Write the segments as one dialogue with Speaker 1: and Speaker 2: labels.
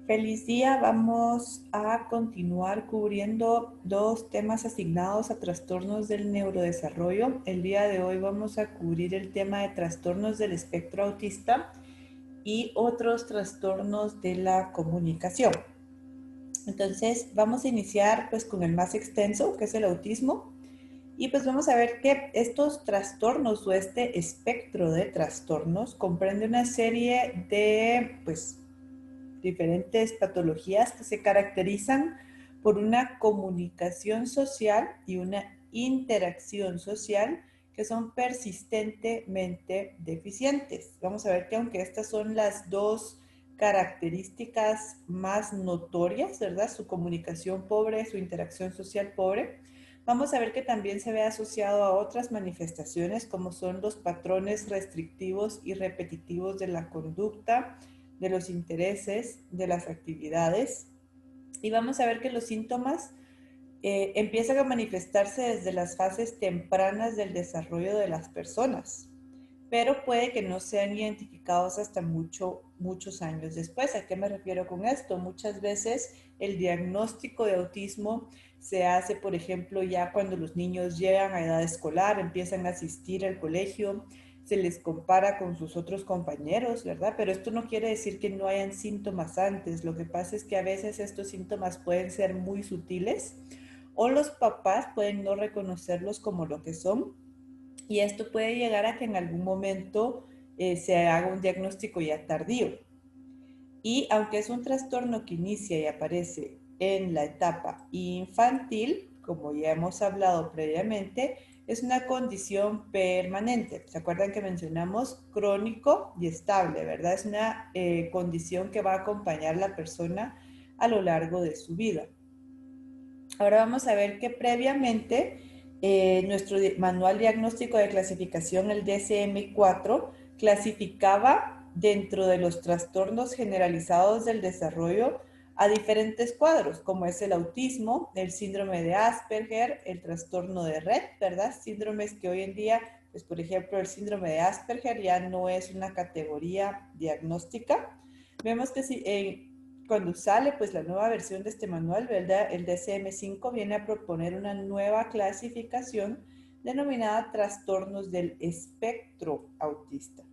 Speaker 1: Feliz día, vamos a continuar cubriendo dos temas asignados a trastornos del neurodesarrollo. El día de hoy vamos a cubrir el tema de trastornos del espectro autista y otros trastornos de la comunicación. Entonces vamos a iniciar pues con el más extenso, que es el autismo. Y pues vamos a ver que estos trastornos o este espectro de trastornos comprende una serie de pues diferentes patologías que se caracterizan por una comunicación social y una interacción social que son persistentemente deficientes. Vamos a ver que aunque estas son las dos características más notorias, ¿verdad? Su comunicación pobre, su interacción social pobre, vamos a ver que también se ve asociado a otras manifestaciones como son los patrones restrictivos y repetitivos de la conducta, de los intereses, de las actividades. Y vamos a ver que los síntomas empiezan a manifestarse desde las fases tempranas del desarrollo de las personas, pero puede que no sean identificados hasta muchos años después. ¿A qué me refiero con esto? Muchas veces el diagnóstico de autismo se hace, por ejemplo, ya cuando los niños llegan a edad escolar, empiezan a asistir al colegio, se les compara con sus otros compañeros, ¿verdad? Pero esto no quiere decir que no hayan síntomas antes. Lo que pasa es que a veces estos síntomas pueden ser muy sutiles o los papás pueden no reconocerlos como lo que son, y esto puede llegar a que en algún momento se haga un diagnóstico ya tardío. Y aunque es un trastorno que inicia y aparece en la etapa infantil, como ya hemos hablado previamente, es una condición permanente. ¿Se acuerdan que mencionamos crónico y estable, verdad? Es una condición que va a acompañar a la persona a lo largo de su vida. Ahora vamos a ver que previamente nuestro manual diagnóstico de clasificación, el DSM-4, clasificaba dentro de los trastornos generalizados del desarrollo a diferentes cuadros, como es el autismo, el síndrome de Asperger, el trastorno de Rett, ¿verdad? Síndromes que hoy en día, pues por ejemplo, el síndrome de Asperger ya no es una categoría diagnóstica. Vemos que si, cuando sale pues la nueva versión de este manual, ¿verdad? El DSM-5 viene a proponer una nueva clasificación denominada trastornos del espectro autista,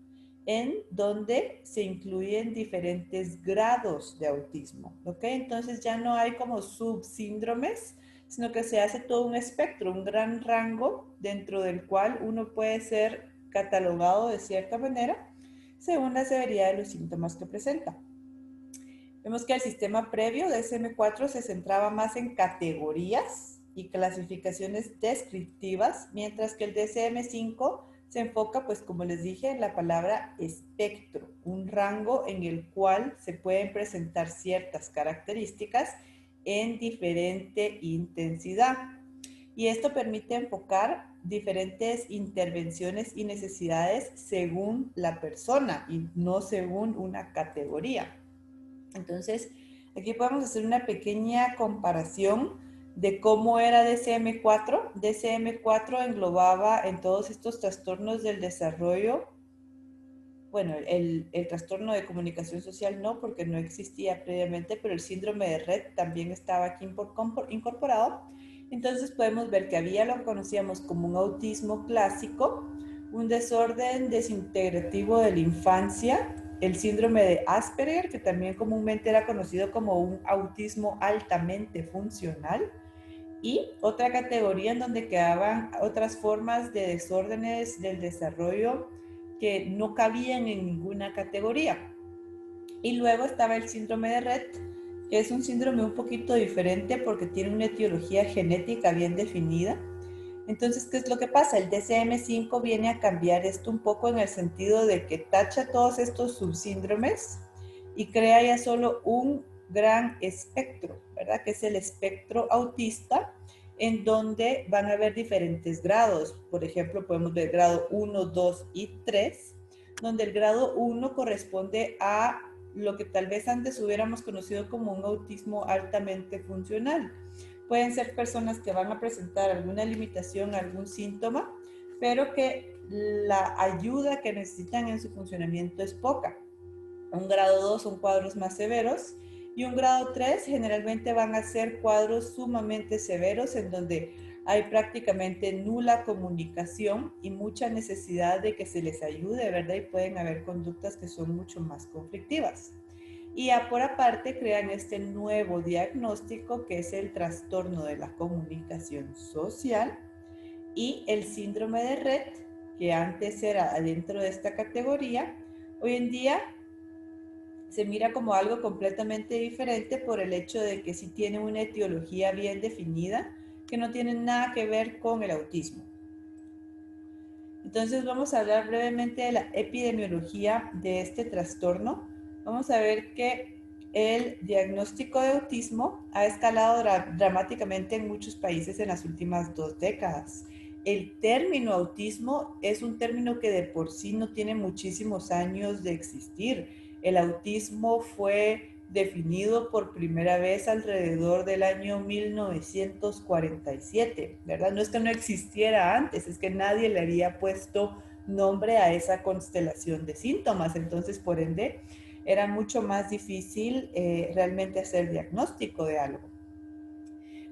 Speaker 1: en donde se incluyen diferentes grados de autismo, ¿ok? Entonces ya no hay como subsíndromes, sino que se hace todo un espectro, un gran rango dentro del cual uno puede ser catalogado de cierta manera según la severidad de los síntomas que presenta. Vemos que el sistema previo de SM4 se centraba más en categorías y clasificaciones descriptivas, mientras que el DSM-5 se enfoca, pues como les dije, en la palabra espectro, un rango en el cual se pueden presentar ciertas características en diferente intensidad. Y esto permite enfocar diferentes intervenciones y necesidades según la persona y no según una categoría. Entonces, aquí podemos hacer una pequeña comparación de cómo era DSM-4. DSM-4 englobaba en todos estos trastornos del desarrollo, bueno, el trastorno de comunicación social no, porque no existía previamente, pero el síndrome de Rett también estaba aquí incorporado. Entonces podemos ver que había lo que conocíamos como un autismo clásico, un desorden desintegrativo de la infancia, el síndrome de Asperger, que también comúnmente era conocido como un autismo altamente funcional, y otra categoría en donde quedaban otras formas de desórdenes del desarrollo que no cabían en ninguna categoría. Y luego estaba el síndrome de Rett, que es un síndrome un poquito diferente porque tiene una etiología genética bien definida. Entonces, ¿qué es lo que pasa? El DSM-5 viene a cambiar esto un poco en el sentido de que tacha todos estos subsíndromes y crea ya solo un gran espectro, ¿verdad? Que es el espectro autista, en donde van a haber diferentes grados. Por ejemplo, podemos ver grado 1, 2 y 3, donde el grado 1 corresponde a lo que tal vez antes hubiéramos conocido como un autismo altamente funcional. Pueden ser personas que van a presentar alguna limitación, algún síntoma, pero que la ayuda que necesitan en su funcionamiento es poca. Un grado 2 son cuadros más severos, Y un grado 3 generalmente van a ser cuadros sumamente severos en donde hay prácticamente nula comunicación y mucha necesidad de que se les ayude, ¿verdad? Y pueden haber conductas que son mucho más conflictivas. Y ya por aparte crean este nuevo diagnóstico que es el trastorno de la comunicación social y el síndrome de Rett, que antes era dentro de esta categoría, hoy en día se mira como algo completamente diferente por el hecho de que sí tiene una etiología bien definida que no tiene nada que ver con el autismo. Entonces vamos a hablar brevemente de la epidemiología de este trastorno. Vamos a ver que el diagnóstico de autismo ha escalado dramáticamente en muchos países en las últimas 2 décadas. El término autismo es un término que de por sí no tiene muchísimos años de existir. El autismo fue definido por primera vez alrededor del año 1947, ¿verdad? No es que no existiera antes, es que nadie le había puesto nombre a esa constelación de síntomas, entonces por ende era mucho más difícil realmente hacer diagnóstico de algo.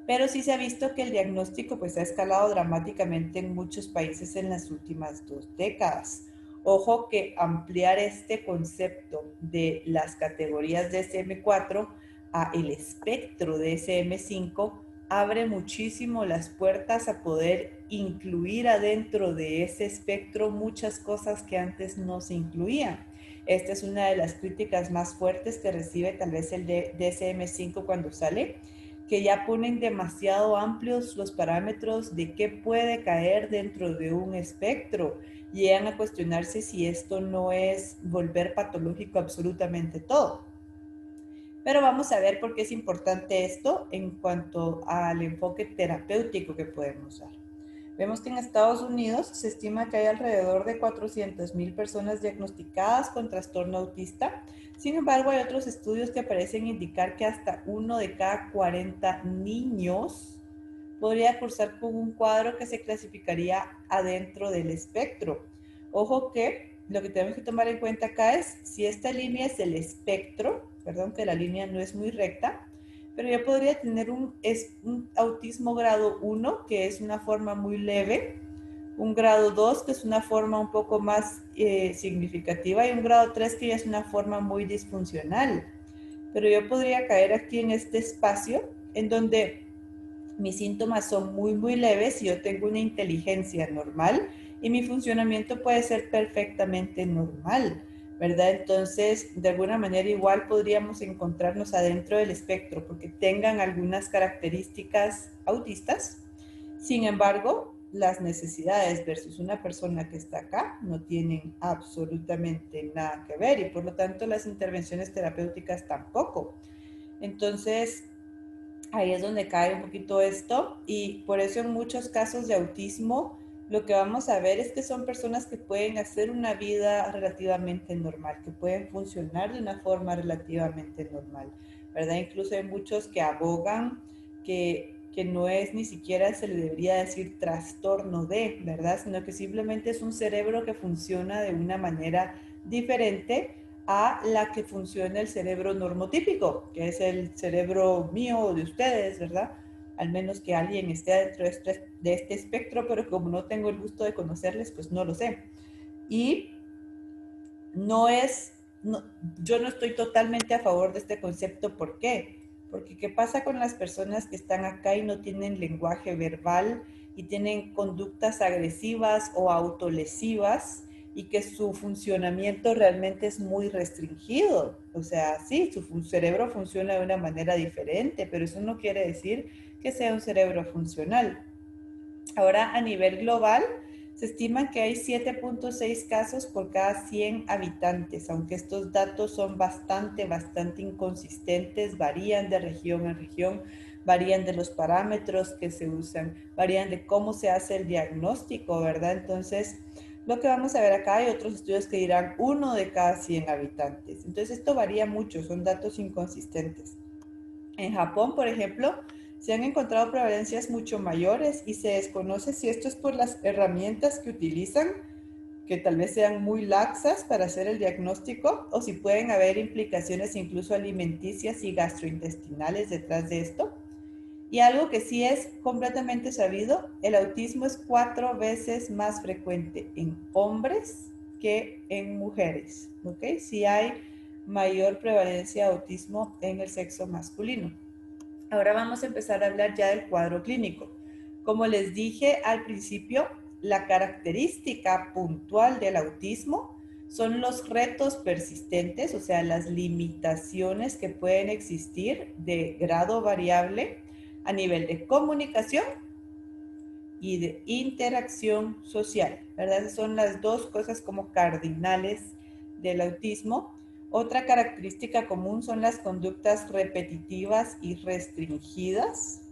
Speaker 1: Pero sí se ha visto que el diagnóstico pues ha escalado dramáticamente en muchos países en las últimas 2 décadas. Ojo que ampliar este concepto de las categorías de DSM-4 a el espectro de DSM-5 abre muchísimo las puertas a poder incluir adentro de ese espectro muchas cosas que antes no se incluían. Esta es una de las críticas más fuertes que recibe tal vez el DSM-5 cuando sale, que ya ponen demasiado amplios los parámetros de qué puede caer dentro de un espectro. Llegan a cuestionarse si esto no es volver patológico absolutamente todo. Pero vamos a ver por qué es importante esto en cuanto al enfoque terapéutico que podemos dar. Vemos que en Estados Unidos se estima que hay alrededor de 400,000 personas diagnosticadas con trastorno autista. Sin embargo, hay otros estudios que parecen indicar que hasta 1 de cada 40 niños podría cursar con un cuadro que se clasificaría adentro del espectro. Ojo que lo que tenemos que tomar en cuenta acá es si esta línea es el espectro, perdón que la línea no es muy recta, pero yo podría tener un autismo grado 1, que es una forma muy leve, un grado 2, que es una forma un poco más significativa, y un grado 3, que ya es una forma muy disfuncional. Pero yo podría caer aquí en este espacio en donde mis síntomas son muy leves y yo tengo una inteligencia normal y mi funcionamiento puede ser perfectamente normal, ¿verdad? Entonces, de alguna manera igual podríamos encontrarnos adentro del espectro porque tengan algunas características autistas. Sin embargo, las necesidades versus una persona que está acá no tienen absolutamente nada que ver y por lo tanto las intervenciones terapéuticas tampoco. Entonces, ahí es donde cae un poquito esto y por eso en muchos casos de autismo lo que vamos a ver es que son personas que pueden hacer una vida relativamente normal, que pueden funcionar de una forma relativamente normal, ¿verdad? Incluso hay muchos que abogan que no es ni siquiera se le debería decir trastorno de, ¿verdad? Sino que simplemente es un cerebro que funciona de una manera diferente a la que funciona el cerebro normotípico, que es el cerebro mío o de ustedes, ¿verdad? Al menos que alguien esté dentro de este espectro, pero como no tengo el gusto de conocerles, pues no lo sé. Y no es, no, yo no estoy totalmente a favor de este concepto. ¿Por qué? Porque ¿qué pasa con las personas que están acá y no tienen lenguaje verbal y tienen conductas agresivas o autolesivas y que su funcionamiento realmente es muy restringido? O sea, sí, su cerebro funciona de una manera diferente, pero eso no quiere decir que sea un cerebro funcional. Ahora, a nivel global, se estima que hay 7.6 casos por cada 100 habitantes, aunque estos datos son bastante inconsistentes, varían de región en región, varían de los parámetros que se usan, varían de cómo se hace el diagnóstico, ¿verdad? Entonces, lo que vamos a ver acá, hay otros estudios que dirán 1 de cada 100 habitantes. Entonces, esto varía mucho, son datos inconsistentes. En Japón, por ejemplo, se han encontrado prevalencias mucho mayores y se desconoce si esto es por las herramientas que utilizan que tal vez sean muy laxas para hacer el diagnóstico, o si pueden haber implicaciones incluso alimenticias y gastrointestinales detrás de esto. Y algo que sí es completamente sabido, el autismo es 4 veces más frecuente en hombres que en mujeres, ¿ok? Sí hay mayor prevalencia de autismo en el sexo masculino. Ahora vamos a empezar a hablar ya del cuadro clínico. Como les dije al principio, la característica puntual del autismo son los retos persistentes, o sea, las limitaciones que pueden existir de grado variable a nivel de comunicación y de interacción social, ¿verdad? Esas son las dos cosas como cardinales del autismo. Otra característica común son las conductas repetitivas y restringidas.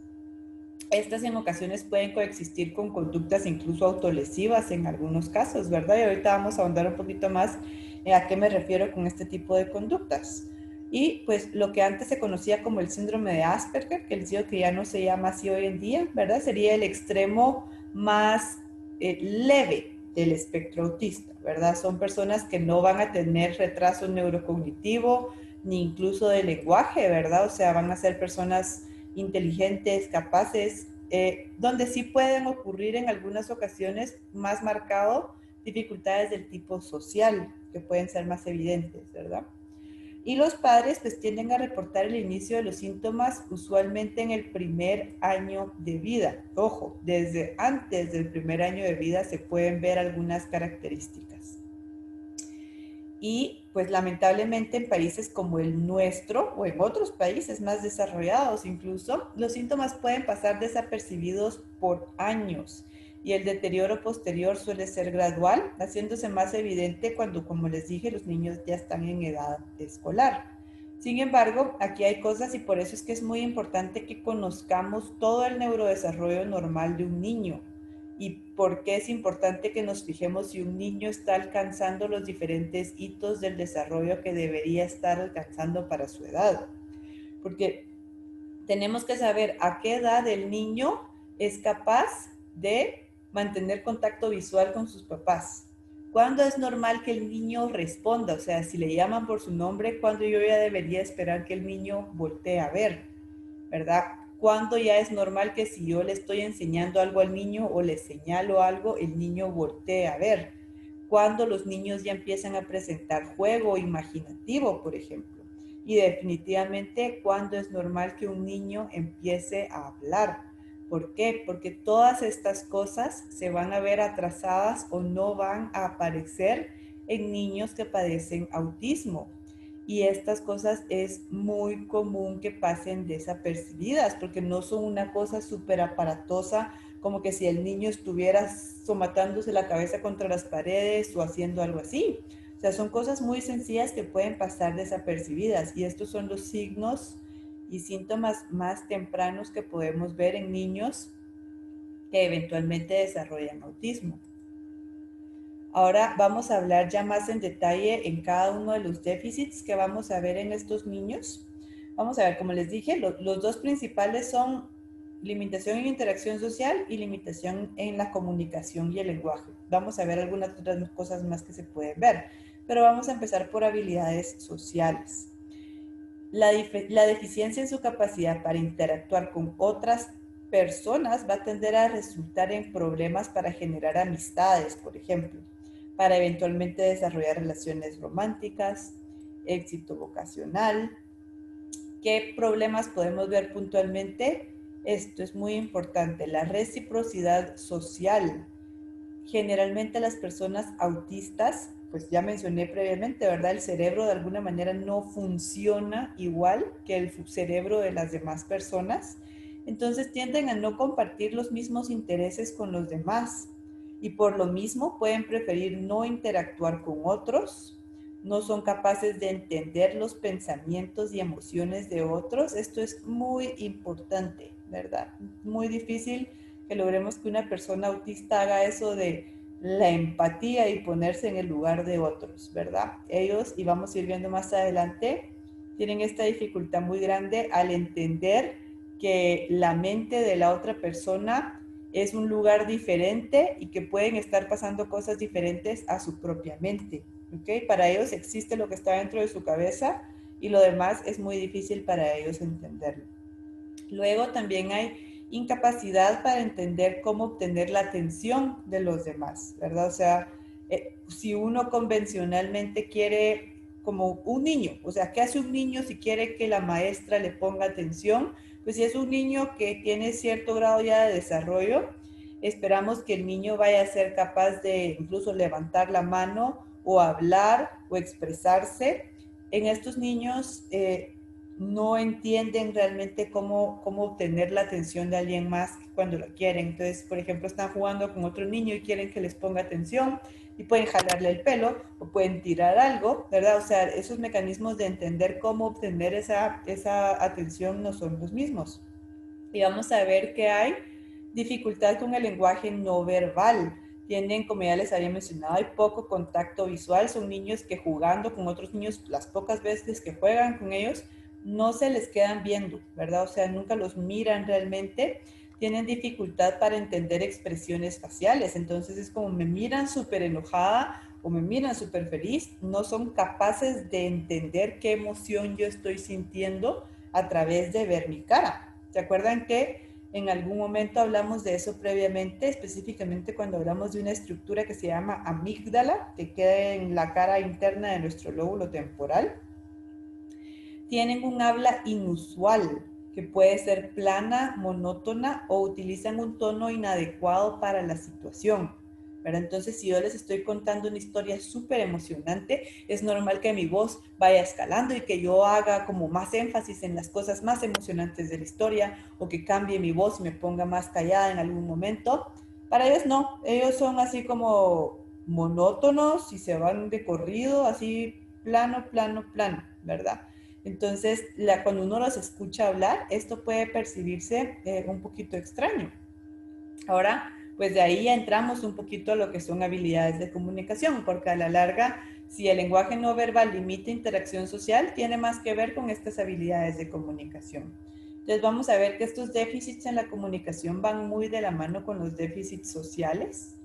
Speaker 1: Estas en ocasiones pueden coexistir con conductas incluso autolesivas en algunos casos, ¿verdad? Y ahorita vamos a ahondar un poquito más en a qué me refiero con este tipo de conductas. Y pues lo que antes se conocía como el síndrome de Asperger, que les digo que ya no se llama así hoy en día, ¿verdad? Sería el extremo más leve del espectro autista, ¿verdad? Son personas que no van a tener retraso neurocognitivo ni incluso de lenguaje, ¿verdad? O sea, van a ser personas inteligentes, capaces, donde sí pueden ocurrir en algunas ocasiones más marcado dificultades del tipo social, que pueden ser más evidentes, ¿verdad? Y los padres pues tienden a reportar el inicio de los síntomas usualmente en el primer año de vida. Ojo, desde antes del primer año de vida se pueden ver algunas características. Y pues lamentablemente en países como el nuestro o en otros países más desarrollados incluso, los síntomas pueden pasar desapercibidos por años y el deterioro posterior suele ser gradual, haciéndose más evidente cuando, como les dije, los niños ya están en edad escolar. Sin embargo, aquí hay cosas y por eso es que es muy importante que conozcamos todo el neurodesarrollo normal de un niño y por qué es importante que nos fijemos si un niño está alcanzando los diferentes hitos del desarrollo que debería estar alcanzando para su edad. Porque tenemos que saber a qué edad el niño es capaz de mantener contacto visual con sus papás. ¿Cuándo es normal que el niño responda? O sea, si le llaman por su nombre, ¿cuándo yo ya debería esperar que el niño voltee a ver? ¿Verdad? ¿Cuándo ya es normal que si yo le estoy enseñando algo al niño o le señalo algo, el niño voltee a ver? ¿Cuándo los niños ya empiezan a presentar juego imaginativo, por ejemplo? Y definitivamente, ¿cuándo es normal que un niño empiece a hablar? ¿Por qué? Porque todas estas cosas se van a ver atrasadas o no van a aparecer en niños que padecen autismo. Y estas cosas es muy común que pasen desapercibidas porque no son una cosa súper aparatosa como que si el niño estuviera somatándose la cabeza contra las paredes o haciendo algo así. O sea, son cosas muy sencillas que pueden pasar desapercibidas y estos son los signos y síntomas más tempranos que podemos ver en niños que eventualmente desarrollan autismo. Ahora vamos a hablar ya más en detalle en cada uno de los déficits que vamos a ver en estos niños. Vamos a ver, como les dije, los dos principales son limitación en interacción social y limitación en la comunicación y el lenguaje. Vamos a ver algunas otras cosas más que se pueden ver, pero vamos a empezar por habilidades sociales. La deficiencia en su capacidad para interactuar con otras personas va a tender a resultar en problemas para generar amistades, por ejemplo, para eventualmente desarrollar relaciones románticas, éxito vocacional. ¿Qué problemas podemos ver puntualmente? Esto es muy importante, la reciprocidad social. Generalmente las personas autistas, pues ya mencioné previamente, ¿verdad? El cerebro de alguna manera no funciona igual que el cerebro de las demás personas. Entonces tienden a no compartir los mismos intereses con los demás y por lo mismo pueden preferir no interactuar con otros, no son capaces de entender los pensamientos y emociones de otros. Esto es muy importante, ¿verdad? Muy difícil que logremos que una persona autista haga eso de la empatía y ponerse en el lugar de otros, ¿verdad? Ellos, y vamos a ir viendo más adelante, tienen esta dificultad muy grande al entender que la mente de la otra persona es un lugar diferente y que pueden estar pasando cosas diferentes a su propia mente, ¿ok? Para ellos existe lo que está dentro de su cabeza y lo demás es muy difícil para ellos entenderlo. Luego también hay incapacidad para entender cómo obtener la atención de los demás, ¿verdad? O sea, si uno convencionalmente quiere, como un niño, o sea, ¿qué hace un niño si quiere que la maestra le ponga atención? Pues si es un niño que tiene cierto grado ya de desarrollo, esperamos que el niño vaya a ser capaz de incluso levantar la mano o hablar o expresarse. En estos niños no entienden realmente cómo obtener la atención de alguien más cuando la quieren. Entonces, por ejemplo, están jugando con otro niño y quieren que les ponga atención y pueden jalarle el pelo o pueden tirar algo, ¿verdad? O sea, esos mecanismos de entender cómo obtener esa atención no son los mismos. Y vamos a ver que hay dificultad con el lenguaje no verbal. Tienen, como ya les había mencionado, hay poco contacto visual. Son niños que jugando con otros niños, las pocas veces que juegan con ellos, no se les quedan viendo, ¿verdad? O sea, nunca los miran realmente. Tienen dificultad para entender expresiones faciales. Entonces es como me miran súper enojada o me miran súper feliz. No son capaces de entender qué emoción yo estoy sintiendo a través de ver mi cara. ¿Se acuerdan que en algún momento hablamos de eso previamente, específicamente cuando hablamos de una estructura que se llama amígdala, que queda en la cara interna de nuestro lóbulo temporal? Tienen un habla inusual, que puede ser plana, monótona o utilizan un tono inadecuado para la situación. ¿Verdad? Entonces, si yo les estoy contando una historia súper emocionante, es normal que mi voz vaya escalando y que yo haga como más énfasis en las cosas más emocionantes de la historia o que cambie mi voz y me ponga más callada en algún momento. Para ellos no, ellos son así como monótonos y se van de corrido, así plano, plano, plano, ¿verdad? Entonces, cuando uno los escucha hablar, esto puede percibirse un poquito extraño. Ahora, pues de ahí ya entramos un poquito a lo que son habilidades de comunicación, porque a la larga, si el lenguaje no verbal limita interacción social, tiene más que ver con estas habilidades de comunicación. Entonces vamos a ver que estos déficits en la comunicación van muy de la mano con los déficits sociales,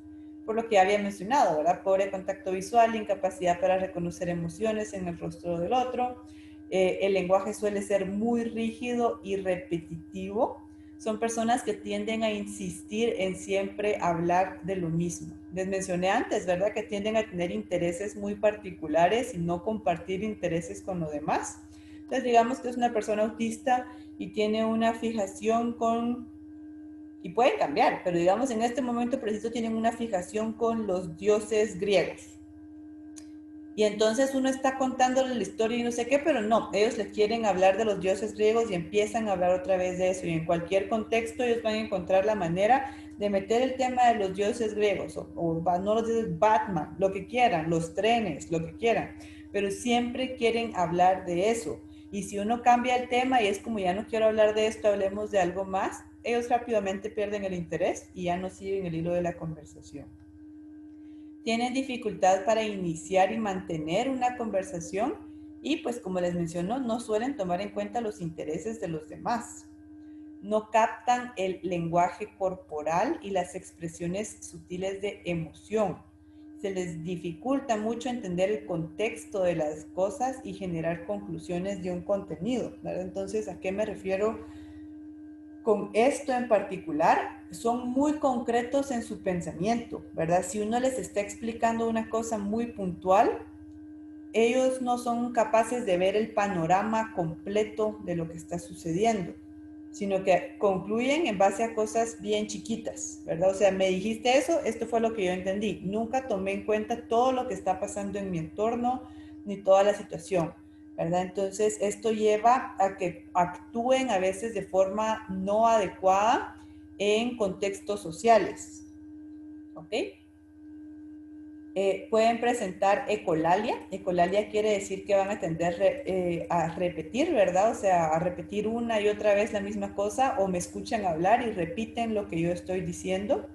Speaker 1: por lo que había mencionado, ¿verdad? Pobre contacto visual, incapacidad para reconocer emociones en el rostro del otro. El lenguaje suele ser muy rígido y repetitivo. Son personas que tienden a insistir en siempre hablar de lo mismo. Les mencioné antes, ¿verdad? Que tienden a tener intereses muy particulares y no compartir intereses con los demás. Entonces, digamos que es una persona autista y tiene una fijación con, y puede cambiar, pero digamos en este momento preciso tienen una fijación con los dioses griegos. Y entonces uno está contándole la historia y no sé qué, pero no, ellos les quieren hablar de los dioses griegos y empiezan a hablar otra vez de eso. Y en cualquier contexto ellos van a encontrar la manera de meter el tema de los dioses griegos, o no los dioses, Batman, lo que quieran, los trenes, lo que quieran. Pero siempre quieren hablar de eso. Y si uno cambia el tema y es como ya no quiero hablar de esto, hablemos de algo más, ellos rápidamente pierden el interés y ya no siguen el hilo de la conversación. Tienen dificultad para iniciar y mantener una conversación y pues como les menciono, no suelen tomar en cuenta los intereses de los demás. No captan el lenguaje corporal y las expresiones sutiles de emoción. Se les dificulta mucho entender el contexto de las cosas y generar conclusiones de un contenido, ¿verdad? Entonces, ¿a qué me refiero con esto en particular? Son muy concretos en su pensamiento, ¿verdad? Si uno les está explicando una cosa muy puntual, ellos no son capaces de ver el panorama completo de lo que está sucediendo, sino que concluyen en base a cosas bien chiquitas, ¿verdad? O sea, me dijiste eso, esto fue lo que yo entendí. Nunca tomé en cuenta todo lo que está pasando en mi entorno, ni toda la situación, ¿verdad? Entonces, esto lleva a que actúen a veces de forma no adecuada en contextos sociales, ¿ok? Pueden presentar ecolalia. Ecolalia quiere decir que van a tender a repetir, ¿verdad? O sea, a repetir una y otra vez la misma cosa, o me escuchan hablar y repiten lo que yo estoy diciendo.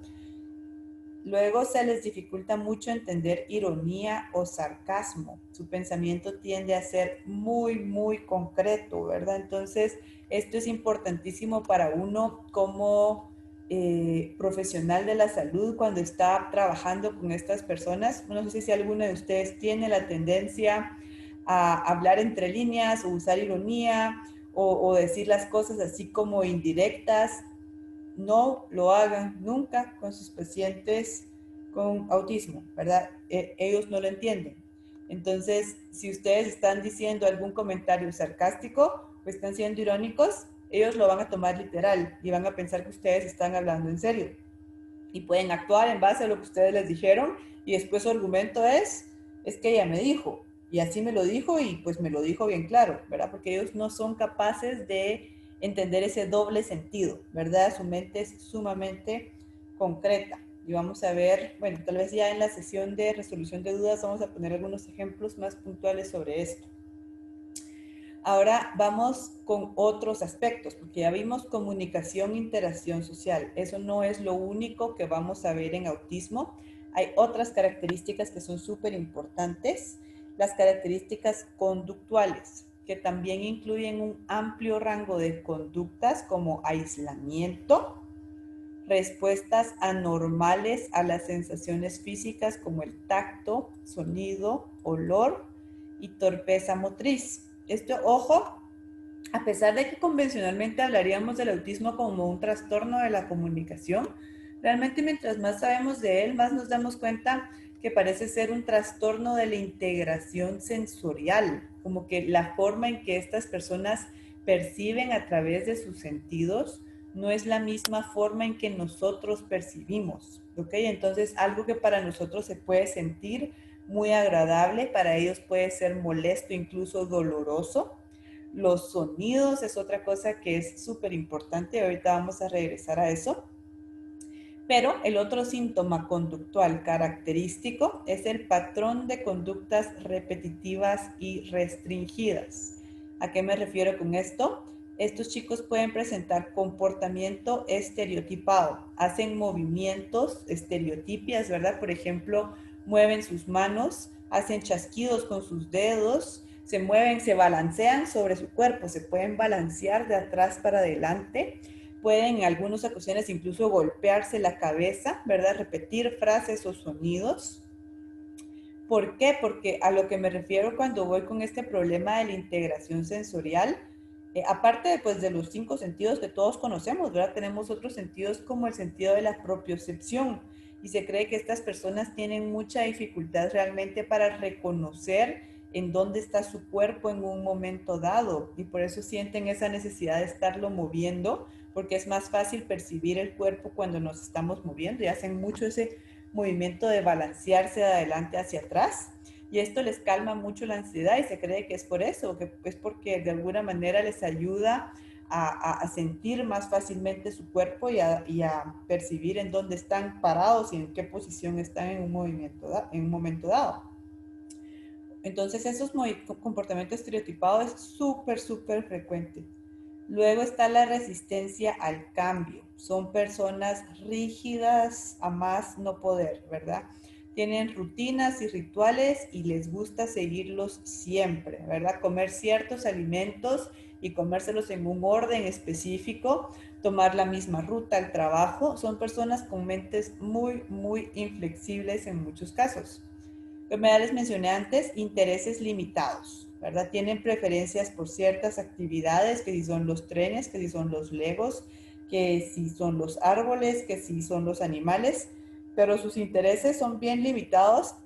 Speaker 1: Luego se les dificulta mucho entender ironía o sarcasmo. Su pensamiento tiende a ser muy, muy concreto, ¿verdad? Entonces, esto es importantísimo para uno como profesional de la salud cuando está trabajando con estas personas. No sé si alguno de ustedes tiene la tendencia a hablar entre líneas o usar ironía o decir las cosas así como indirectas. No lo hagan nunca con sus pacientes con autismo, ¿verdad? Ellos no lo entienden. Entonces, si ustedes están diciendo algún comentario sarcástico o están siendo irónicos, ellos lo van a tomar literal y van a pensar que ustedes están hablando en serio. Y pueden actuar en base a lo que ustedes les dijeron y después su argumento es que ella me dijo y así me lo dijo y pues me lo dijo bien claro, ¿verdad? Porque ellos no son capaces de entender ese doble sentido, ¿verdad? Su mente es sumamente concreta. Y vamos a ver, bueno, tal vez ya en la sesión de resolución de dudas vamos a poner algunos ejemplos más puntuales sobre esto. Ahora vamos con otros aspectos, porque ya vimos comunicación, interacción social. Eso no es lo único que vamos a ver en autismo. Hay otras características que son súper importantes. Las características conductuales, que también incluyen un amplio rango de conductas como aislamiento, respuestas anormales a las sensaciones físicas como el tacto, sonido, olor y torpeza motriz. Esto, ojo, a pesar de que convencionalmente hablaríamos del autismo como un trastorno de la comunicación, realmente mientras más sabemos de él, más nos damos cuenta que parece ser un trastorno de la integración sensorial, como que la forma en que estas personas perciben a través de sus sentidos no es la misma forma en que nosotros percibimos, ¿ok? Entonces, algo que para nosotros se puede sentir muy agradable, para ellos puede ser molesto, incluso doloroso. Los sonidos es otra cosa que es súper importante, ahorita vamos a regresar a eso. Pero el otro síntoma conductual característico es el patrón de conductas repetitivas y restringidas. ¿A qué me refiero con esto? Estos chicos pueden presentar comportamiento estereotipado, hacen movimientos, estereotipias, ¿verdad? Por ejemplo, mueven sus manos, hacen chasquidos con sus dedos, se mueven, se balancean sobre su cuerpo, se pueden balancear de atrás para adelante, pueden en algunas ocasiones incluso golpearse la cabeza, ¿verdad? Repetir frases o sonidos. ¿Por qué? Porque a lo que me refiero cuando voy con este problema de la integración sensorial, aparte pues, de los 5 sentidos que todos conocemos, ¿verdad? Tenemos otros sentidos como el sentido de la propiocepción y se cree que estas personas tienen mucha dificultad realmente para reconocer en dónde está su cuerpo en un momento dado y por eso sienten esa necesidad de estarlo moviendo porque es más fácil percibir el cuerpo cuando nos estamos moviendo y hacen mucho ese movimiento de balancearse de adelante hacia atrás y esto les calma mucho la ansiedad y se cree que es por eso, que es porque de alguna manera les ayuda a sentir más fácilmente su cuerpo y a percibir en dónde están parados y en qué posición están en un momento dado. Entonces, esos comportamientos estereotipados es súper frecuente. Luego está la resistencia al cambio. Son personas rígidas a más no poder, ¿verdad? Tienen rutinas y rituales y les gusta seguirlos siempre, ¿verdad? Comer ciertos alimentos y comérselos en un orden específico, tomar la misma ruta al trabajo. Son personas con mentes muy inflexibles en muchos casos. Como ya les mencioné antes, intereses limitados, ¿verdad? Tienen preferencias por ciertas actividades, que si son los trenes, que si son los legos, que si son los árboles, que si son los animales, pero sus intereses son bien limitados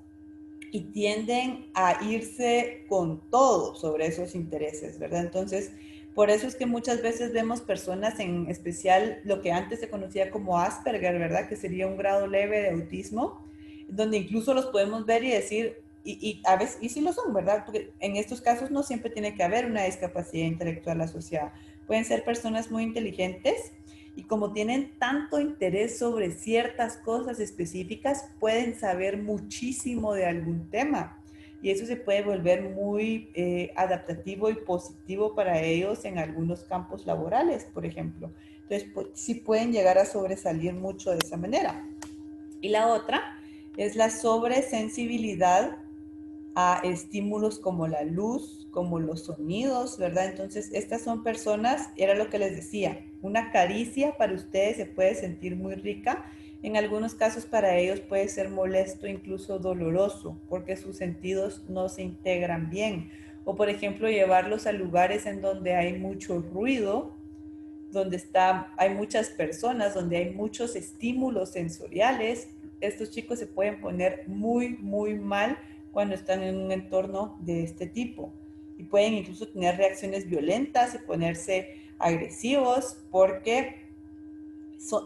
Speaker 1: y tienden a irse con todo sobre esos intereses, ¿verdad? Entonces, por eso es que muchas veces vemos personas, en especial lo que antes se conocía como Asperger, ¿verdad? Que sería un grado leve de autismo, donde incluso los podemos ver y decir, y a veces, y sí lo son, ¿verdad? Porque en estos casos no siempre tiene que haber una discapacidad intelectual asociada. Pueden ser personas muy inteligentes y como tienen tanto interés sobre ciertas cosas específicas, pueden saber muchísimo de algún tema. Y eso se puede volver muy adaptativo y positivo para ellos en algunos campos laborales, por ejemplo. Entonces, pues, sí pueden llegar a sobresalir mucho de esa manera. Y la otra es la sobresensibilidad a estímulos como la luz, como los sonidos, ¿verdad? Entonces, estas son personas, era lo que les decía, una caricia para ustedes se puede sentir muy rica. En algunos casos para ellos puede ser molesto, incluso doloroso, porque sus sentidos no se integran bien. O por ejemplo, llevarlos a lugares en donde hay mucho ruido, donde hay muchas personas, donde hay muchos estímulos sensoriales. Estos chicos se pueden poner muy, muy mal cuando están en un entorno de este tipo. Y pueden incluso tener reacciones violentas y ponerse agresivos porque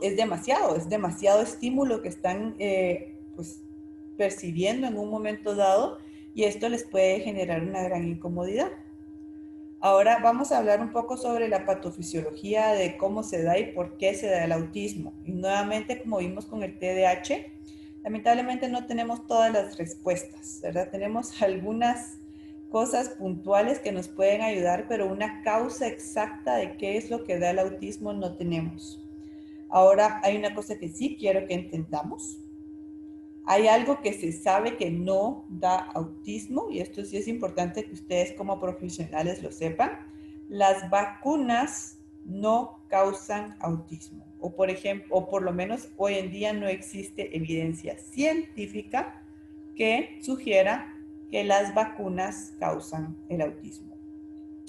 Speaker 1: es demasiado estímulo que están pues, percibiendo en un momento dado y esto les puede generar una gran incomodidad. Ahora vamos a hablar un poco sobre la patofisiología de cómo se da y por qué se da el autismo. Y nuevamente, como vimos con el TDAH, lamentablemente no tenemos todas las respuestas, ¿verdad? Tenemos algunas cosas puntuales que nos pueden ayudar, pero una causa exacta de qué es lo que da el autismo no tenemos. Ahora, hay una cosa que sí quiero que entendamos. Hay algo que se sabe que no da autismo, y esto sí es importante que ustedes como profesionales lo sepan. Las vacunas no causan autismo, o por ejemplo, o por lo menos hoy en día no existe evidencia científica que sugiera que las vacunas causan el autismo.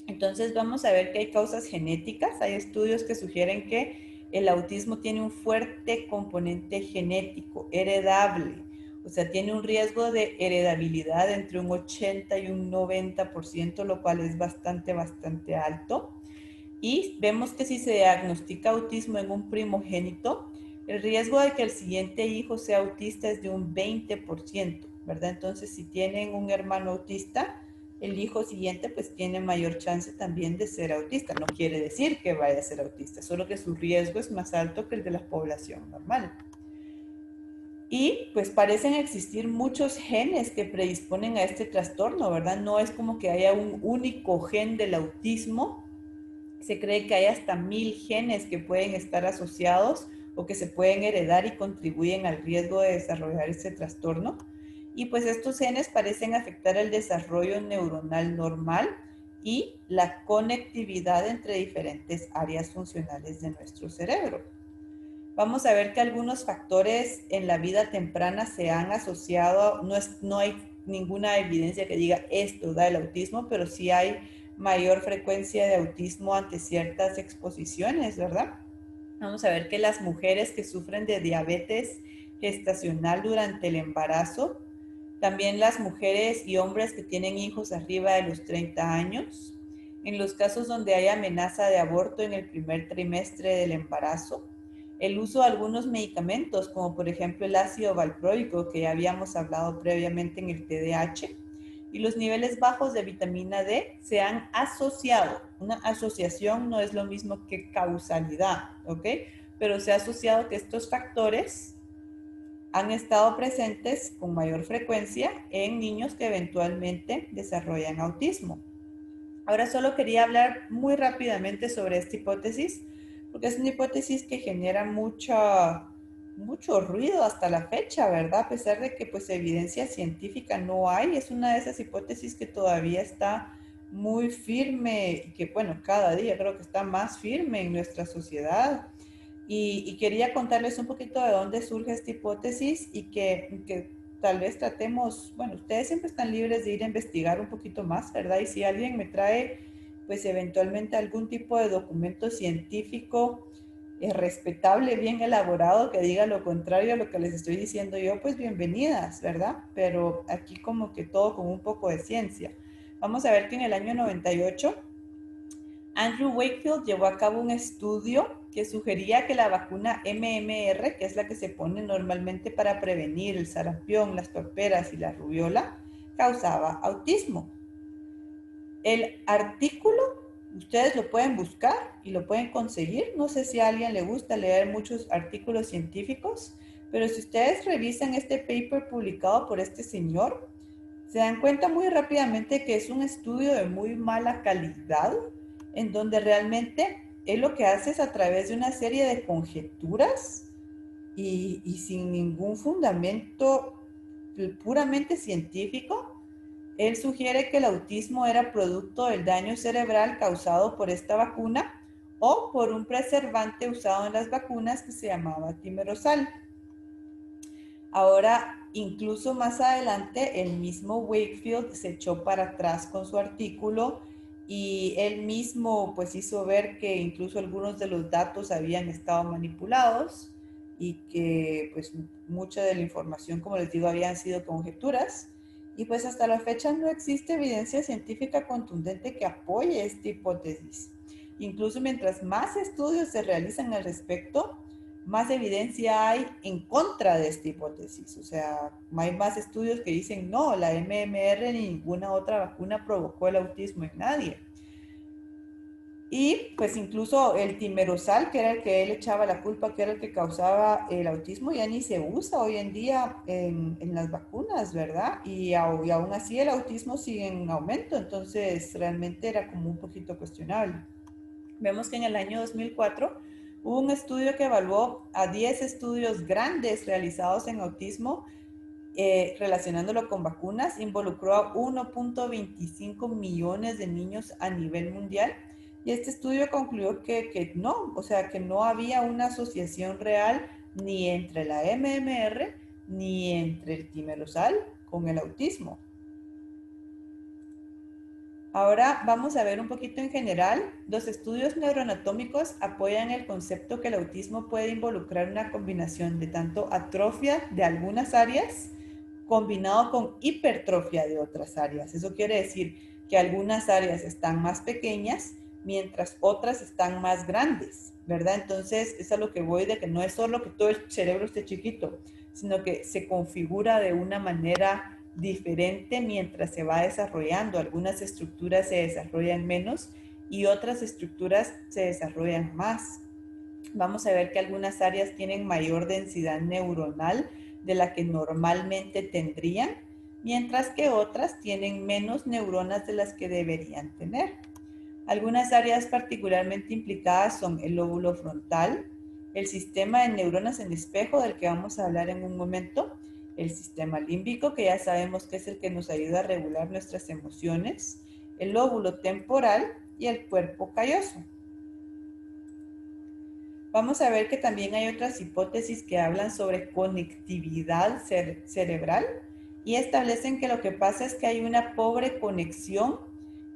Speaker 1: Entonces vamos a ver que hay causas genéticas, hay estudios que sugieren que el autismo tiene un fuerte componente genético, heredable, o sea, tiene un riesgo de heredabilidad entre un 80 y un 90%, lo cual es bastante alto. Y vemos que si se diagnostica autismo en un primogénito, el riesgo de que el siguiente hijo sea autista es de un 20%, ¿verdad? Entonces, si tienen un hermano autista, el hijo siguiente pues tiene mayor chance también de ser autista. No quiere decir que vaya a ser autista, solo que su riesgo es más alto que el de la población normal. Y pues parecen existir muchos genes que predisponen a este trastorno, ¿verdad? No es como que haya un único gen del autismo. Se cree que hay hasta 1000 genes que pueden estar asociados o que se pueden heredar y contribuyen al riesgo de desarrollar este trastorno. Y pues estos genes parecen afectar el desarrollo neuronal normal y la conectividad entre diferentes áreas funcionales de nuestro cerebro. Vamos a ver que algunos factores en la vida temprana se han asociado, no hay ninguna evidencia que diga esto da el autismo, pero sí hay mayor frecuencia de autismo ante ciertas exposiciones, ¿verdad? Vamos a ver que las mujeres que sufren de diabetes gestacional durante el embarazo, también las mujeres y hombres que tienen hijos arriba de los 30 años, en los casos donde hay amenaza de aborto en el primer trimestre del embarazo, el uso de algunos medicamentos, como por ejemplo el ácido valproico, que ya habíamos hablado previamente en el TDAH, y los niveles bajos de vitamina D se han asociado. Una asociación no es lo mismo que causalidad, ¿ok? Pero se ha asociado que estos factores han estado presentes con mayor frecuencia en niños que eventualmente desarrollan autismo. Ahora solo quería hablar muy rápidamente sobre esta hipótesis, porque es una hipótesis que genera mucho ruido hasta la fecha, ¿verdad? A pesar de que pues evidencia científica no hay, es una de esas hipótesis que todavía está muy firme y que bueno, cada día creo que está más firme en nuestra sociedad. Y quería contarles un poquito de dónde surge esta hipótesis y que tal vez tratemos, bueno, ustedes siempre están libres de ir a investigar un poquito más, ¿verdad? Y si alguien me trae, pues eventualmente algún tipo de documento científico respetable, bien elaborado, que diga lo contrario a lo que les estoy diciendo yo, pues bienvenidas, ¿verdad? Pero aquí como que todo con un poco de ciencia. Vamos a ver que en el año 98 Andrew Wakefield llevó a cabo un estudio que sugería que la vacuna MMR, que es la que se pone normalmente para prevenir el sarampión, las torperas y la rubiola, causaba autismo. El artículo, ustedes lo pueden buscar y lo pueden conseguir. No sé si a alguien le gusta leer muchos artículos científicos, pero si ustedes revisan este paper publicado por este señor, se dan cuenta muy rápidamente que es un estudio de muy mala calidad, en donde realmente él lo que hace es a través de una serie de conjeturas y sin ningún fundamento puramente científico, Él sugiere que el autismo era producto del daño cerebral causado por esta vacuna o por un preservante usado en las vacunas que se llamaba timerosal. Ahora, incluso más adelante, el mismo Wakefield se echó para atrás con su artículo y él mismo pues hizo ver que incluso algunos de los datos habían estado manipulados y que pues mucha de la información, como les digo, habían sido conjeturas. Y pues hasta la fecha no existe evidencia científica contundente que apoye esta hipótesis. Incluso mientras más estudios se realizan al respecto, más evidencia hay en contra de esta hipótesis. O sea, hay más estudios que dicen no, la MMR ni ninguna otra vacuna provocó el autismo en nadie. Y pues incluso el timerosal, que era el que él echaba la culpa, que era el que causaba el autismo, ya ni se usa hoy en día en las vacunas, ¿verdad? Y aún así el autismo sigue en aumento, entonces realmente era como un poquito cuestionable. Vemos que en el año 2004 hubo un estudio que evaluó a 10 estudios grandes realizados en autismo relacionándolo con vacunas, involucró a 1.25 millones de niños a nivel mundial y este estudio concluyó que no, o sea, que no había una asociación real ni entre la MMR ni entre el timerosal con el autismo. Ahora vamos a ver un poquito en general. Los estudios neuroanatómicos apoyan el concepto que el autismo puede involucrar una combinación de tanto atrofia de algunas áreas combinado con hipertrofia de otras áreas. Eso quiere decir que algunas áreas están más pequeñas mientras otras están más grandes, ¿verdad? Entonces, es a lo que voy de que no es solo que todo el cerebro esté chiquito, sino que se configura de una manera diferente mientras se va desarrollando. Algunas estructuras se desarrollan menos y otras estructuras se desarrollan más. Vamos a ver que algunas áreas tienen mayor densidad neuronal de la que normalmente tendrían, mientras que otras tienen menos neuronas de las que deberían tener. Algunas áreas particularmente implicadas son el lóbulo frontal, el sistema de neuronas en espejo del que vamos a hablar en un momento, el sistema límbico, que ya sabemos que es el que nos ayuda a regular nuestras emociones, el lóbulo temporal y el cuerpo calloso. Vamos a ver que también hay otras hipótesis que hablan sobre conectividad cerebral y establecen que lo que pasa es que hay una pobre conexión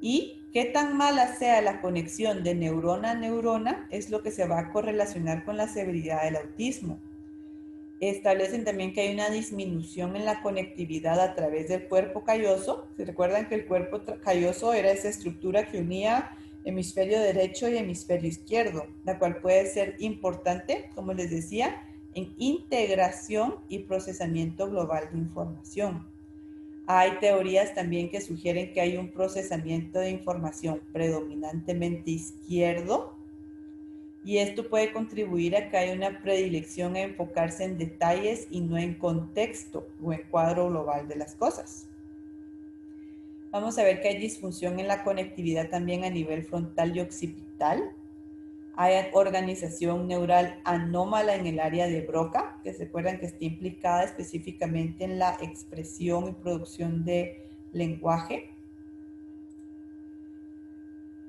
Speaker 1: y qué tan mala sea la conexión de neurona a neurona es lo que se va a correlacionar con la severidad del autismo. Establecen también que hay una disminución en la conectividad a través del cuerpo calloso. ¿Se recuerdan que el cuerpo calloso era esa estructura que unía hemisferio derecho y hemisferio izquierdo, la cual puede ser importante, como les decía, en integración y procesamiento global de información? Hay teorías también que sugieren que hay un procesamiento de información predominantemente izquierdo y esto puede contribuir a que haya una predilección a enfocarse en detalles y no en contexto o en cuadro global de las cosas. Vamos a ver que hay disfunción en la conectividad también a nivel frontal y occipital. Hay organización neural anómala en el área de Broca, que se acuerdan que está implicada específicamente en la expresión y producción de lenguaje.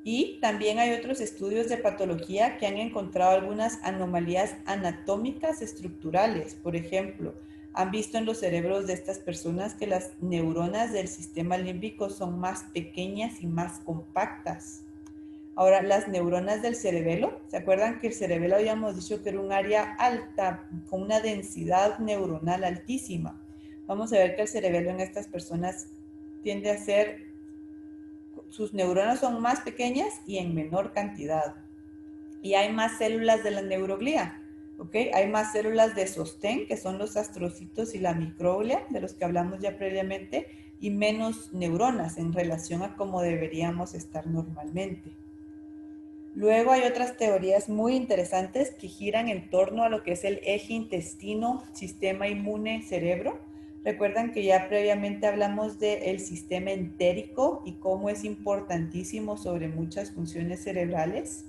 Speaker 1: Y también hay otros estudios de patología que han encontrado algunas anomalías anatómicas estructurales. Por ejemplo, han visto en los cerebros de estas personas que las neuronas del sistema límbico son más pequeñas y más compactas. Ahora, las neuronas del cerebelo, ¿se acuerdan que el cerebelo habíamos dicho que era un área alta, con una densidad neuronal altísima? Vamos a ver que el cerebelo en estas personas tiende a ser, sus neuronas son más pequeñas y en menor cantidad. Y hay más células de la neuroglía, ¿ok? Hay más células de sostén, que son los astrocitos y la microglia, de los que hablamos ya previamente, y menos neuronas en relación a cómo deberíamos estar normalmente. Luego hay otras teorías muy interesantes que giran en torno a lo que es el eje intestino, sistema inmune, cerebro. Recuerdan que ya previamente hablamos del sistema entérico y cómo es importantísimo sobre muchas funciones cerebrales.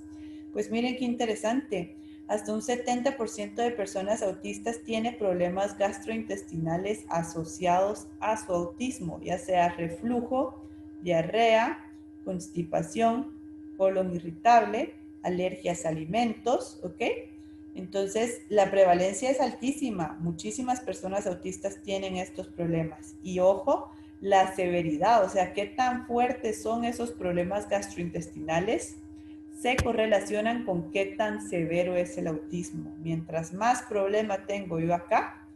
Speaker 1: Pues miren qué interesante. Hasta un 70% de personas autistas tiene problemas gastrointestinales asociados a su autismo, ya sea reflujo, diarrea, constipación, colon irritable, alergias a alimentos, ¿ok? Entonces, la prevalencia es altísima. Muchísimas personas autistas tienen estos problemas. Y ojo, la severidad, o sea, qué tan fuertes son esos problemas gastrointestinales, se correlacionan con qué tan severo es el autismo. Mientras más problema tengo yo acá,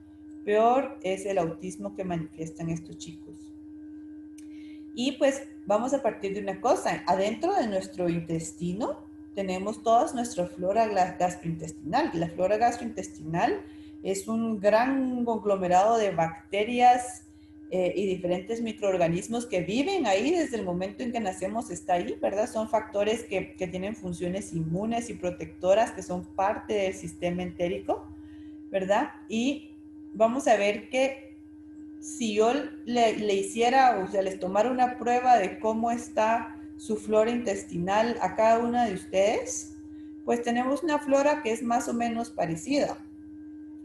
Speaker 1: peor es el autismo que manifiestan estos chicos. Y pues vamos a partir de una cosa, adentro de nuestro intestino tenemos toda nuestra flora gastrointestinal. La flora gastrointestinal es un gran conglomerado de bacterias y diferentes microorganismos que viven ahí desde el momento en que nacemos, está ahí, ¿verdad? Son factores que tienen funciones inmunes y protectoras que son parte del sistema entérico, ¿verdad? Y vamos a ver que si yo le hiciera, o sea, les tomara una prueba de cómo está su flora intestinal a cada una de ustedes, pues tenemos una flora que es más o menos parecida.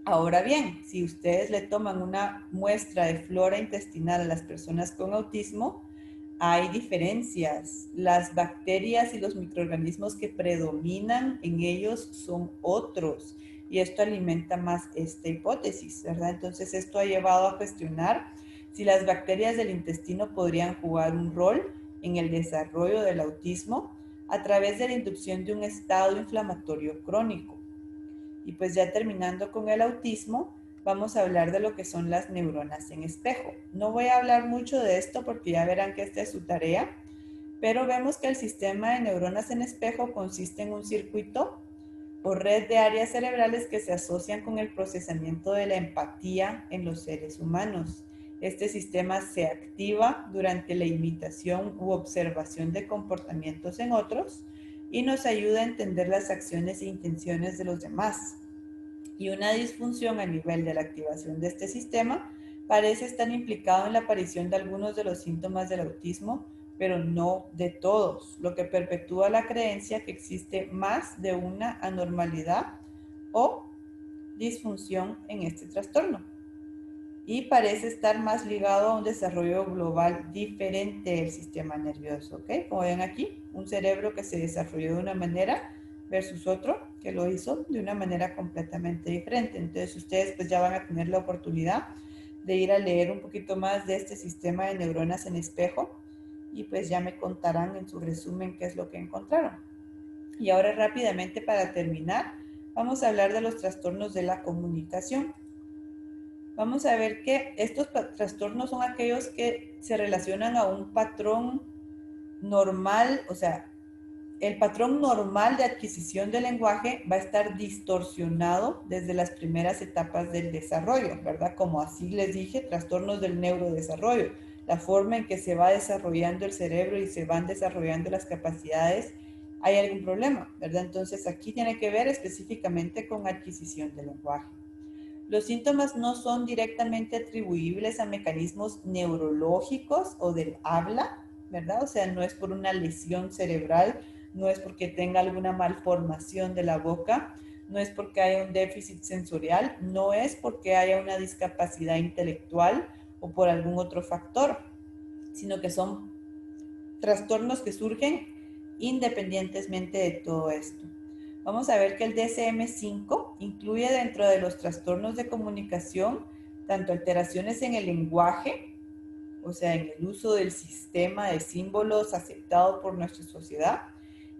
Speaker 1: Ahora bien, si ustedes le toman una muestra de flora intestinal a las personas con autismo, hay diferencias. Las bacterias y los microorganismos que predominan en ellos son otros. Y esto alimenta más esta hipótesis, ¿verdad? Entonces esto ha llevado a cuestionar si las bacterias del intestino podrían jugar un rol en el desarrollo del autismo a través de la inducción de un estado inflamatorio crónico. Y pues ya terminando con el autismo, vamos a hablar de lo que son las neuronas en espejo. No voy a hablar mucho de esto porque ya verán que esta es su tarea, pero vemos que el sistema de neuronas en espejo consiste en un circuito o red de áreas cerebrales que se asocian con el procesamiento de la empatía en los seres humanos. Este sistema se activa durante la imitación u observación de comportamientos en otros y nos ayuda a entender las acciones e intenciones de los demás. Y una disfunción a nivel de la activación de este sistema parece estar implicado en la aparición de algunos de los síntomas del autismo, pero no de todos, lo que perpetúa la creencia que existe más de una anormalidad o disfunción en este trastorno. Y parece estar más ligado a un desarrollo global diferente del sistema nervioso, ¿ok? Como ven aquí, un cerebro que se desarrolló de una manera versus otro que lo hizo de una manera completamente diferente. Entonces ustedes pues ya van a tener la oportunidad de ir a leer un poquito más de este sistema de neuronas en espejo y pues ya me contarán en su resumen qué es lo que encontraron. Y ahora rápidamente para terminar, vamos a hablar de los trastornos de la comunicación. Vamos a ver que estos trastornos son aquellos que se relacionan a un patrón normal, o sea, el patrón normal de adquisición del lenguaje va a estar distorsionado desde las primeras etapas del desarrollo, ¿verdad? Como así les dije, trastornos del neurodesarrollo, la forma en que se va desarrollando el cerebro y se van desarrollando las capacidades, hay algún problema, ¿verdad? Entonces aquí tiene que ver específicamente con adquisición del lenguaje. Los síntomas no son directamente atribuibles a mecanismos neurológicos o del habla, ¿verdad? O sea, no es por una lesión cerebral, no es porque tenga alguna malformación de la boca, no es porque haya un déficit sensorial, no es porque haya una discapacidad intelectual o por algún otro factor, sino que son trastornos que surgen independientemente de todo esto. Vamos a ver que el DSM-5 incluye dentro de los trastornos de comunicación tanto alteraciones en el lenguaje, o sea, en el uso del sistema de símbolos aceptado por nuestra sociedad,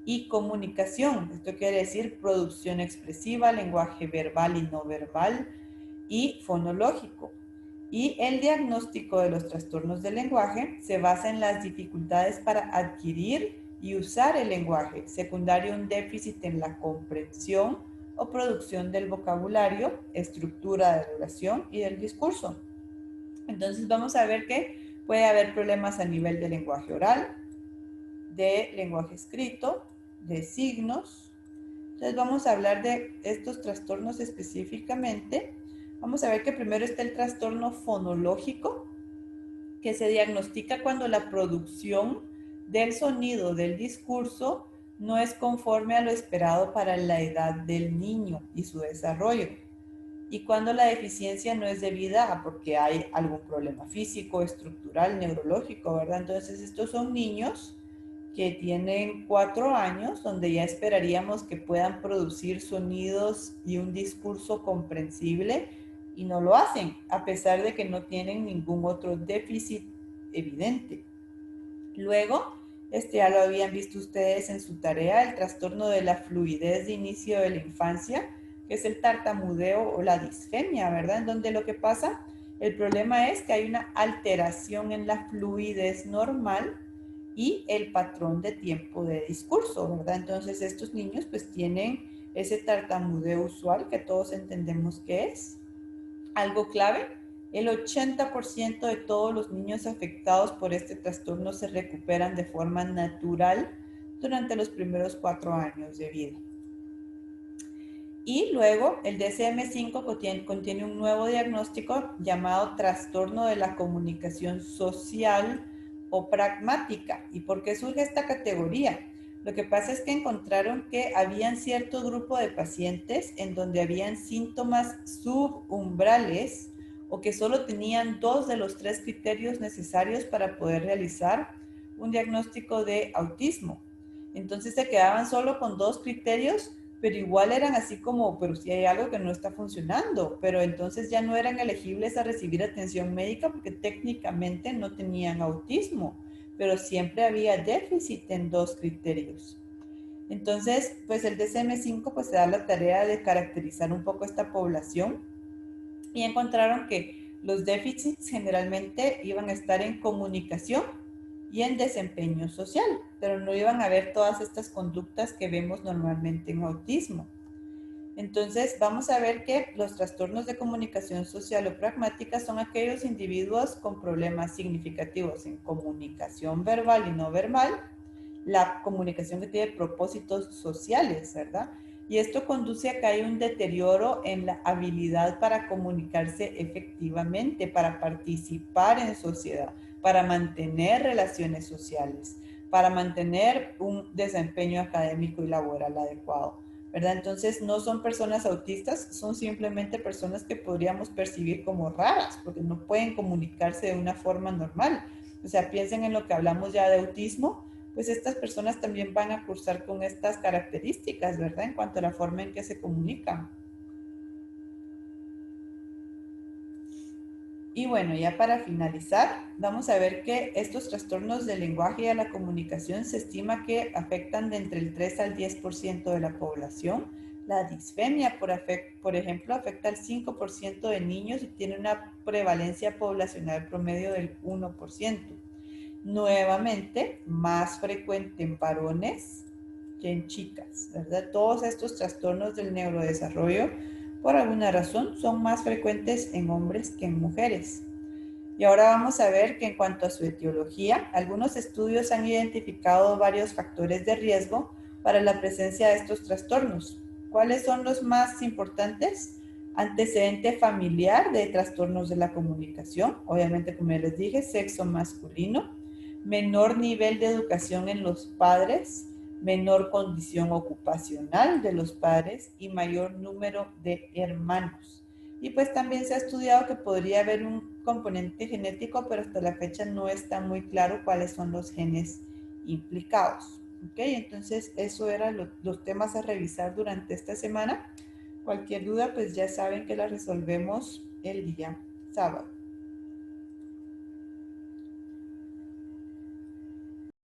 Speaker 1: y comunicación. Esto quiere decir producción expresiva, lenguaje verbal y no verbal, y fonológico. Y el diagnóstico de los trastornos del lenguaje se basa en las dificultades para adquirir y usar el lenguaje, secundario un déficit en la comprensión o producción del vocabulario, estructura de la oración y del discurso. Entonces vamos a ver que puede haber problemas a nivel de lenguaje oral, de lenguaje escrito, de signos. Entonces vamos a hablar de estos trastornos específicamente. Vamos a ver que primero está el trastorno fonológico, que se diagnostica cuando la producción del sonido del discurso no es conforme a lo esperado para la edad del niño y su desarrollo. Y cuando la deficiencia no es debida a porque hay algún problema físico, estructural, neurológico, ¿verdad? Entonces estos son niños que tienen 4 años, donde ya esperaríamos que puedan producir sonidos y un discurso comprensible y no lo hacen, a pesar de que no tienen ningún otro déficit evidente. Luego, ya lo habían visto ustedes en su tarea, el trastorno de la fluidez de inicio de la infancia, que es el tartamudeo o la disfemia, ¿verdad? En donde lo que pasa, el problema es que hay una alteración en la fluidez normal y el patrón de tiempo de discurso, ¿verdad? Entonces estos niños pues tienen ese tartamudeo usual que todos entendemos que es. Algo clave, el 80% de todos los niños afectados por este trastorno se recuperan de forma natural durante los primeros 4 años de vida. Y luego el DSM-5 contiene un nuevo diagnóstico llamado trastorno de la comunicación social o pragmática. ¿Y por qué surge esta categoría? Lo que pasa es que encontraron que habían cierto grupo de pacientes en donde habían síntomas subumbrales o que solo tenían 2 de los 3 criterios necesarios para poder realizar un diagnóstico de autismo. Entonces se quedaban solo con 2 criterios, pero igual eran así como, pero si hay algo que no está funcionando, pero entonces ya no eran elegibles a recibir atención médica porque técnicamente no tenían autismo, pero siempre había déficit en 2 criterios. Entonces, pues el DSM-5 pues se da la tarea de caracterizar un poco esta población y encontraron que los déficits generalmente iban a estar en comunicación y en desempeño social, pero no iban a ver todas estas conductas que vemos normalmente en autismo. Entonces, vamos a ver que los trastornos de comunicación social o pragmática son aquellos individuos con problemas significativos en comunicación verbal y no verbal, la comunicación que tiene propósitos sociales, ¿verdad? Y esto conduce a que hay un deterioro en la habilidad para comunicarse efectivamente, para participar en sociedad, para mantener relaciones sociales, para mantener un desempeño académico y laboral adecuado, ¿verdad? Entonces no son personas autistas, son simplemente personas que podríamos percibir como raras, porque no pueden comunicarse de una forma normal. O sea, piensen en lo que hablamos ya de autismo, pues estas personas también van a cursar con estas características, ¿verdad? En cuanto a la forma en que se comunican. Y bueno, ya para finalizar, vamos a ver que estos trastornos del lenguaje y de la comunicación se estima que afectan de entre el 3 al 10% de la población. La disfemia, por ejemplo, afecta al 5% de niños y tiene una prevalencia poblacional promedio del 1%. Nuevamente, más frecuente en varones que en chicas, ¿verdad? Todos estos trastornos del neurodesarrollo, por alguna razón, son más frecuentes en hombres que en mujeres. Y ahora vamos a ver que en cuanto a su etiología, algunos estudios han identificado varios factores de riesgo para la presencia de estos trastornos. ¿Cuáles son los más importantes? Antecedente familiar de trastornos de la comunicación, obviamente como ya les dije, sexo masculino, menor nivel de educación en los padres, menor condición ocupacional de los padres y mayor número de hermanos. Y pues también se ha estudiado que podría haber un componente genético, pero hasta la fecha no está muy claro cuáles son los genes implicados. ¿Ok? Entonces, eso eran los temas a revisar durante esta semana. Cualquier duda, pues ya saben que la resolvemos el día sábado.